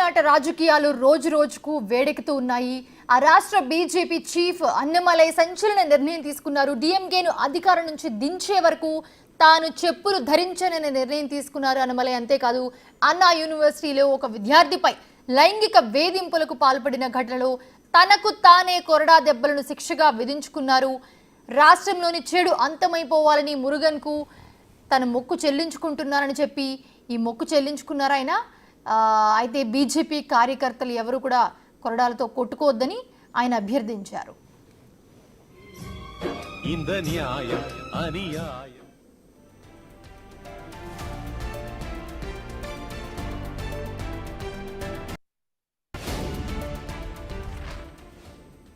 తమిళనాట రాజకీయాలు రోజు రోజుకు వేడెక్కుతూ ఉన్నాయి. ఆ రాష్ట్ర బీజేపీ చీఫ్ అన్నమలై సంచలన నిర్ణయం తీసుకున్నారు. డిఎంకేను అధికారం నుంచి దించే వరకు తాను చెప్పులు ధరించననే నిర్ణయం తీసుకున్నారు అన్నమలై. అంతేకాదు అన్నా యూనివర్సిటీలో ఒక విద్యార్థిపై లైంగిక వేధింపులకు పాల్పడిన ఘటనలో తనకు తానే కొరడా దెబ్బలను శిక్షగా విధించుకున్నారు. రాష్ట్రంలోని చెడు అంతమైపోవాలని మురుగన్కు తన మొక్కు చెల్లించుకుంటున్నారని చెప్పి ఈ మొక్కు చెల్లించుకున్నారాయన. అయితే బీజేపీ కార్యకర్తలు ఎవరు కూడా కొరడాలతో కొట్టుకోవద్దని ఆయన అభ్యర్థించారు.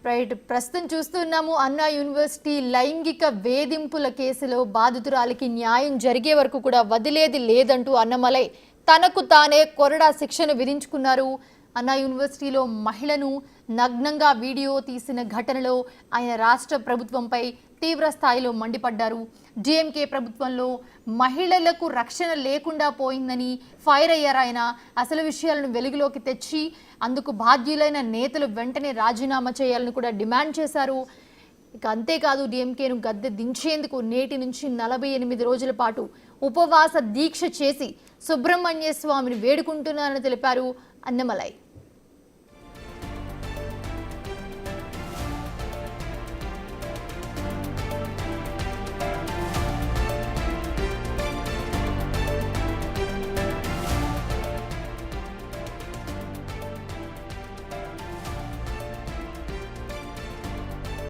రైట్, ప్రస్తుతం చూస్తున్నాము అన్నా యూనివర్సిటీ లైంగిక వేధింపుల కేసులో బాధితురాలికి న్యాయం జరిగే వరకు కూడా వదిలేది లేదంటూ అన్నమలై తనకు తానే కొరడా శిక్షను విధించుకున్నారు. అన్నా యూనివర్సిటీలో మహిళను నగ్నంగా వీడియో తీసిన ఘటనలో ఆయన రాష్ట్ర ప్రభుత్వంపై తీవ్ర స్థాయిలో మండిపడ్డారు. డిఎంకే ప్రభుత్వంలో మహిళలకు రక్షణ లేకుండా పోయిందని ఫైర్ అయ్యారు ఆయన. అసలు విషయాలను వెలుగులోకి తెచ్చి అందుకు బాధ్యులైన నేతలు వెంటనే రాజీనామా చేయాలని కూడా డిమాండ్ చేశారు. ఇక అంతేకాదు డిఎంకేను గద్దె దించేందుకు నేటి నుంచి 48 రోజుల పాటు ఉపవాస దీక్ష చేసి సుబ్రహ్మణ్య స్వామిని వేడుకుంటున్నారని తెలిపారు అన్నమలై.